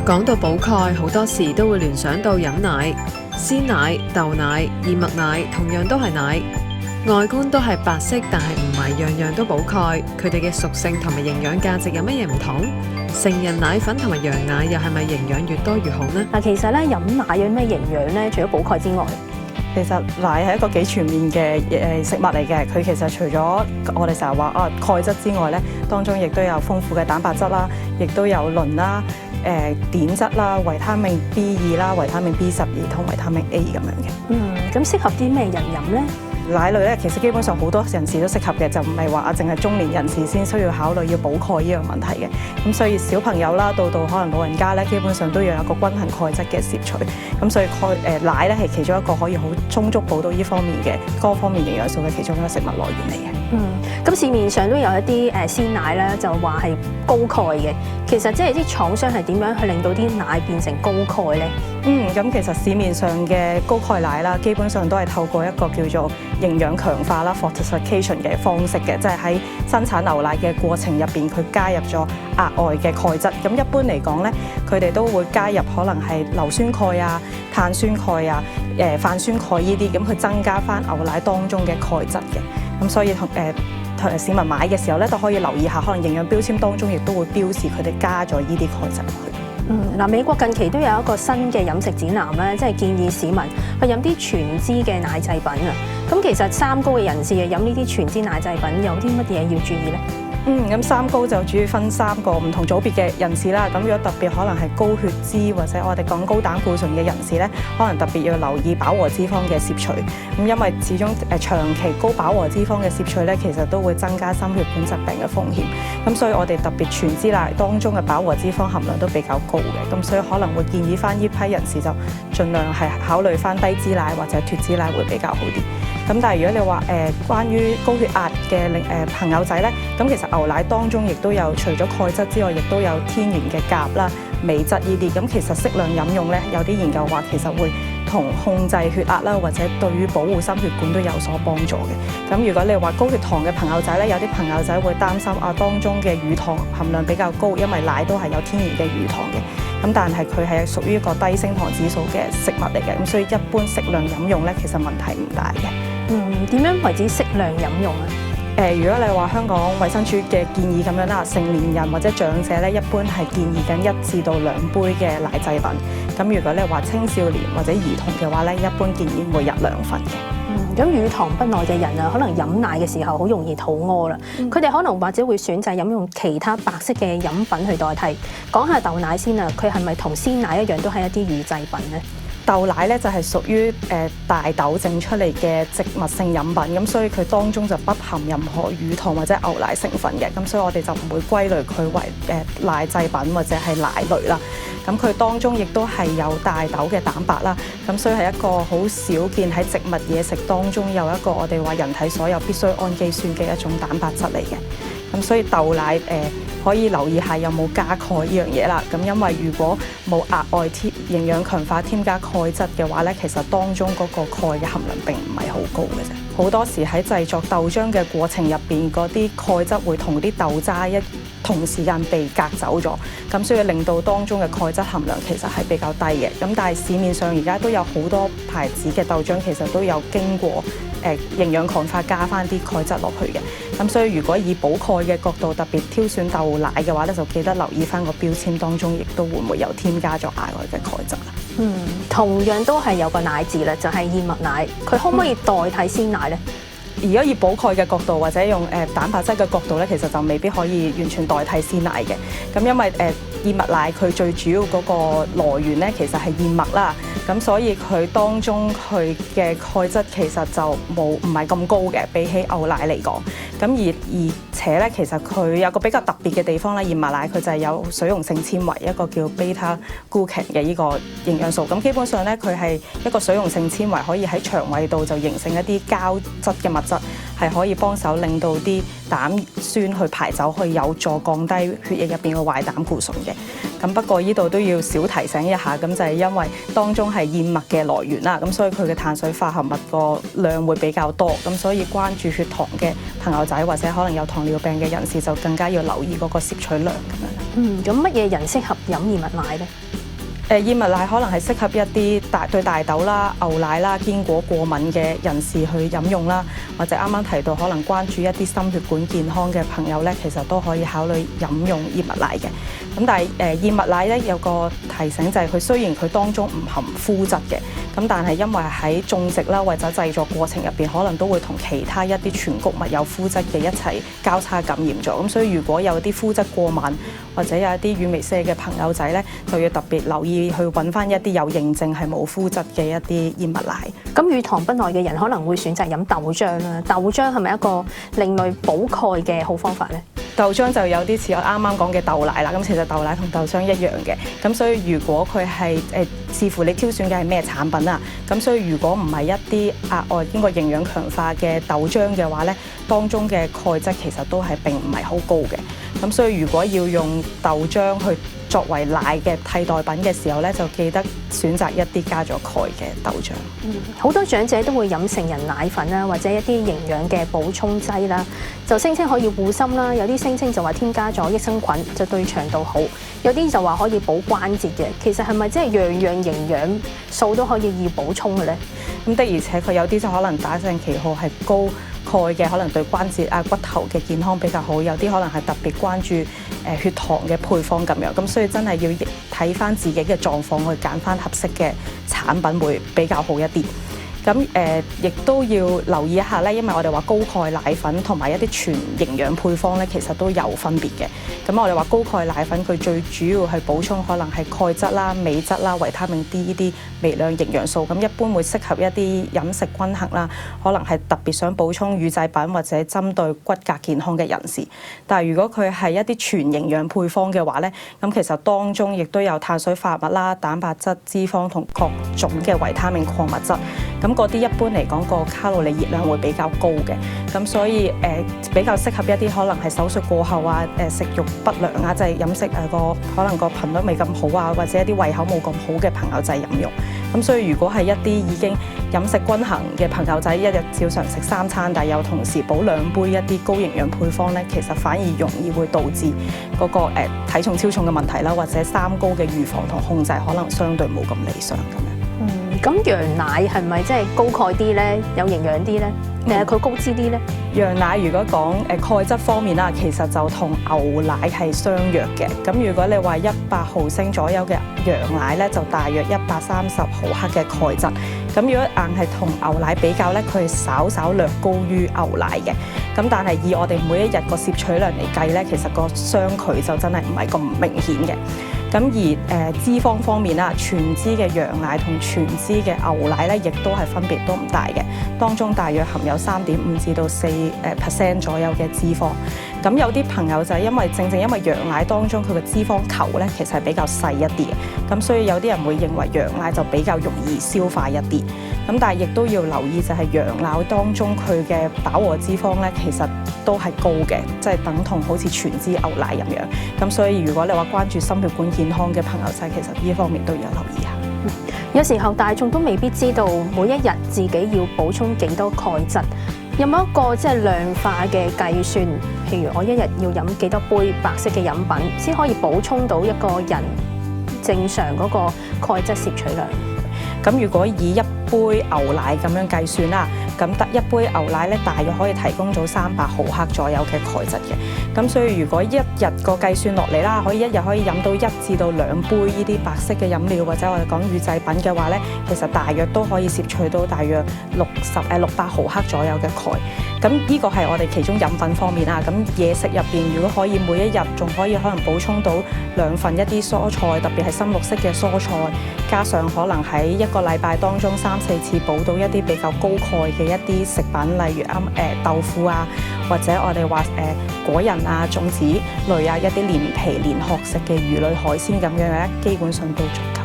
講到補鈣，好多時都會聯想到飲奶、鮮奶、豆奶、燕麥奶，同樣都係奶，外觀都係白色，但係唔係樣樣都補鈣。佢哋嘅屬性同埋營養價值有乜嘢唔同？成人奶粉同埋羊奶又係咪營養越多越好呢？嗱，其實咧飲奶有咩營養咧？除咗補鈣之外，其實奶係一個幾全面嘅食物嚟嘅。佢其實除咗我哋成日話鈣質之外咧，當中亦都有豐富嘅蛋白質啦，亦都有磷啦、碘質啦、維他命 B2 啦、維他命 B12同維他命 A 咁樣嘅。咁適合啲咩人飲咧？奶類咧，其實基本上好多人士都適合嘅，就唔係話淨係中年人士先需要考慮要補鈣呢樣問題嘅。咁所以小朋友啦，到可能老人家咧，基本上都要有一個均衡鈣質嘅攝取。咁所以奶咧係其中一個可以好充足補到呢方面嘅各方面營養素嘅其中一個食物來源嚟嘅。咁市面上都有一啲鮮奶咧，就話係高鈣嘅。其實即係啲廠商係點樣去令到啲奶變成高鈣咧？咁其實市面上嘅高鈣奶啦，基本上都係透過一個叫做營養強化啦 fortification 嘅方式嘅，即係喺生產牛奶嘅過程入邊，佢加入咗額外嘅鈣質。咁一般嚟講咧，佢哋都會加入可能係硫酸鈣啊、碳酸鈣啊、泛酸鈣呢啲，咁去增加翻牛奶當中嘅鈣質嘅。咁所以同市民買嘅時候咧，都可以留意下，可能營養標籤當中亦都會標示佢哋加咗呢啲鈣質落去。美國近期都有一個新嘅飲食指南咧，即係建議市民去飲啲全脂嘅奶製品啊。咁其實三高嘅人士飲呢啲全脂奶製品有啲乜嘢要注意咧？咁三高就主要分3個唔同組別嘅人士啦。咁如果特別可能係高血脂或者我哋講高膽固醇嘅人士咧，可能特別要留意飽和脂肪嘅攝取。咁因為始終長期高飽和脂肪嘅攝取咧，其實都會增加心血管疾病嘅風險。咁所以我哋特別全脂奶當中嘅飽和脂肪含量都比較高嘅。咁所以可能會建議翻呢批人士就盡量係考慮翻低脂奶或者脫脂奶會比較好啲。咁但係如果你話關於高血壓嘅朋友仔咧，咁其實牛奶當中亦都有除咗鈣質之外，亦都有天然嘅鉀啦、鎂質呢啲。咁其實適量飲用咧，有啲研究話其實會同控制血壓啦，或者對於保護心血管都有所幫助嘅。咁如果你話高血糖嘅朋友仔咧，有啲朋友仔會擔心當中嘅乳糖含量比較高，因為奶都係有天然嘅乳糖嘅。咁但係佢係屬於一個低升糖指數嘅食物嚟嘅，咁所以一般適量飲用咧，其實問題唔大嘅。點樣為之適量飲用啊？如果你話香港衛生署嘅建議咁樣啦，成年人或者長者咧，一般係建議緊1至2杯嘅奶製品。咁如果你話青少年或者兒童嘅話咧，一般建議每日2份嘅。咁乳糖不耐嘅人啊，可能飲奶嘅時候好容易肚屙啦。佢哋可能或者會選擇飲用其他白色嘅飲品去代替。講下豆奶先啊，佢係咪同鮮奶一樣都係一啲乳製品咧？豆奶咧就係屬於大豆整出嚟嘅植物性飲品，咁所以佢當中就不含任何乳糖或者牛奶成分嘅，咁所以我哋就唔會歸類佢為奶製品或者係奶類啦。咁佢當中亦都係有大豆嘅蛋白啦，咁所以係一個好少見喺植物嘢食當中有一個我哋話人體所有必需氨基酸嘅一種蛋白質嚟嘅。咁所以豆奶可以留意下有冇加鈣呢樣嘢啦。咁因為如果冇額外營養強化添加鈣質嘅話咧，其實當中嗰個鈣嘅含量並唔係好高嘅啫。好多時喺製作豆漿嘅過程入邊，嗰啲鈣質會同啲豆渣同時間被隔走咗，咁所以令到當中嘅鈣質含量其實係比較低嘅。咁但係市面上而家都有好多牌子嘅豆漿，其實都有經過營養強化加翻啲鈣質落去嘅。咁所以如果以補鈣嘅角度特別挑選豆奶嘅話咧，就記得留意翻個標籤當中，亦都會唔會有添加咗額外嘅鈣質啦。同樣都係有個奶字啦，就係燕麥奶，佢可唔可以代替鮮奶咧？如果以補鈣嘅角度或者用蛋白質嘅角度咧，其實就未必可以完全代替鮮奶嘅。咁因為燕麥奶佢最主要嗰個來源咧，其實係燕麥啦。咁所以佢當中佢嘅鈣質其實就唔係咁高嘅，比起牛奶嚟講。咁而且咧，其實佢有個比較特別嘅地方咧，燕麥奶佢就係有水溶性纖維，一個叫 beta-glucan 嘅呢個營養素。咁基本上咧，佢係一個水溶性纖維，可以喺腸胃度就形成一啲膠質嘅物質，係可以幫手令到啲膽酸去排走，去有助降低血液入邊嘅壞膽固醇嘅。咁不過呢度都要少提醒一下，咁就係因為當中係燕麥嘅來源啦，咁所以佢嘅碳水化合物個量會比較多，咁所以關注血糖嘅朋友仔或者可能有糖尿病嘅人士就更加要留意嗰個攝取量咁樣。咁乜嘢人適合飲燕麥奶呢？燕麥奶可能係適合一啲對大豆啦、牛奶啦、堅果過敏嘅人士去飲用啦，或者啱啱提到可能關注一啲心血管健康嘅朋友咧，其實都可以考慮飲用燕麥奶嘅。咁但係燕麥奶咧有個提醒就係佢雖然佢當中唔含麩質嘅，咁但係因為喺種植啦或者製作過程入邊，可能都會同其他一啲全穀物有麩質嘅一齊交叉感染咗。咁所以如果有啲麩質過敏或者有一啲乳糜痔嘅朋友仔咧，就要特別留意去揾翻一啲有認證係冇麩質嘅一啲燕麥奶。咁乳糖不耐嘅人可能會選擇飲豆漿啦。豆漿係咪一個另類補鈣嘅好方法呢？豆漿就有啲似我啱啱講嘅豆奶啦，咁其實豆奶同豆漿一樣嘅，咁所以如果佢係視乎你挑選嘅係咩產品啦，咁所以如果唔係一啲額外經過營養強化嘅豆漿嘅話咧，當中嘅鈣質其實都係並唔係好高嘅，咁所以如果要用豆漿去作為奶嘅替代品嘅時候咧，就記得選擇一啲加咗鈣嘅豆漿。好多長者都會飲成人奶粉啦，或者一啲營養嘅補充劑啦，就聲稱可以護心啦，有啲聲稱就話添加咗益生菌就對腸道好，有啲就話可以補關節嘅。其實係咪即係樣樣營養素都可以補充嘅咧？咁的而且確有啲就可能打正旗號係高鈣嘅，可能對關節啊骨頭嘅健康比較好，有啲可能係特別關注血糖嘅配方咁樣，咁所以真係要睇翻自己嘅狀況去揀翻合適嘅產品會比較好一啲。咁亦都要留意一下咧，因為我哋話高鈣奶粉同埋一啲全營養配方咧，其實都有分別嘅。咁我哋話高鈣奶粉佢最主要係補充可能係鈣質啦、鎂質啦、維他命 D 呢啲微量營養素。咁一般會適合一啲飲食均衡啦，可能係特別想補充乳製品或者針對骨骼健康嘅人士。但係如果佢係一啲全營養配方嘅話咧，咁其實當中亦都有碳水化合物啦、蛋白質、脂肪同各種嘅維他命礦物質。咁嗰啲一般嚟講個卡路里熱量會比較高嘅，咁所以比較適合一啲可能係手術過後啊，食慾不良啊，即係飲食可能個頻率未咁好啊，或者一啲胃口冇咁好嘅朋友仔飲用。咁所以如果係一啲已經飲食均衡嘅朋友仔，一日照常食3餐，但係又同時補2杯一啲高營養配方咧，其實反而容易會導致嗰個體重超重嘅問題啦，或者三高嘅預防同控制可能相對冇咁理想咁樣。咁羊奶係咪即係高鈣啲咧，有營養啲咧，定係佢高脂啲咧？羊奶如果講鈣質方面啦，其實就同牛奶係相若嘅。咁如果你話100毫升左右嘅羊奶咧，就大約130毫克嘅鈣質。咁如果硬係同牛奶比較咧，佢稍稍略高於牛奶嘅。咁但係以我哋每一日個攝取量嚟計咧，其實個相距就真係唔係咁明顯嘅。咁而脂肪方面啦，全脂嘅羊奶同全脂嘅牛奶咧，亦都係分別都唔大嘅，當中大約含有3.5至到4% 左右嘅脂肪。咁有啲朋友就係正正因為羊奶當中佢嘅脂肪球咧，其實係比較細一啲嘅，咁所以有啲人會認為羊奶就比較容易消化一啲。咁但係亦都要留意就係羊奶當中佢嘅飽和脂肪咧，其實都係高嘅，即係等同好似全脂牛奶咁樣。咁所以如果你話關注心血管健康嘅朋友仔，其實呢方面都要留意下。有時候大眾都未必知道每一日自己要補充幾多鈣質，有冇一個即係量化嘅計算？譬如我一日要飲幾多杯白色嘅飲品，先可以補充到一個人正常嗰個鈣質攝取量。咁如果以1杯牛奶咁樣計算啦，咁得1杯牛奶咧，大約可以提供到300毫克左右嘅鈣質嘅。咁所以如果一日個計算落嚟啦，一日可以飲到1至到2杯呢啲白色嘅飲料，或者我哋講乳製品嘅話咧，其實大約都可以攝取到大約600毫克左右嘅鈣。咁呢個係我哋其中飲品方面啦。咁嘢食入邊，如果可以每一日仲可以可能補充到2份一啲蔬菜，特別係深綠色嘅蔬菜，加上可能喺一個禮拜當中3-4次補到一啲比較高鈣嘅一啲食品，例如豆腐啊，或者我哋話果仁啊、種子類啊，一啲連皮連殼食嘅魚類海鮮咁樣咧，基本上都足夠。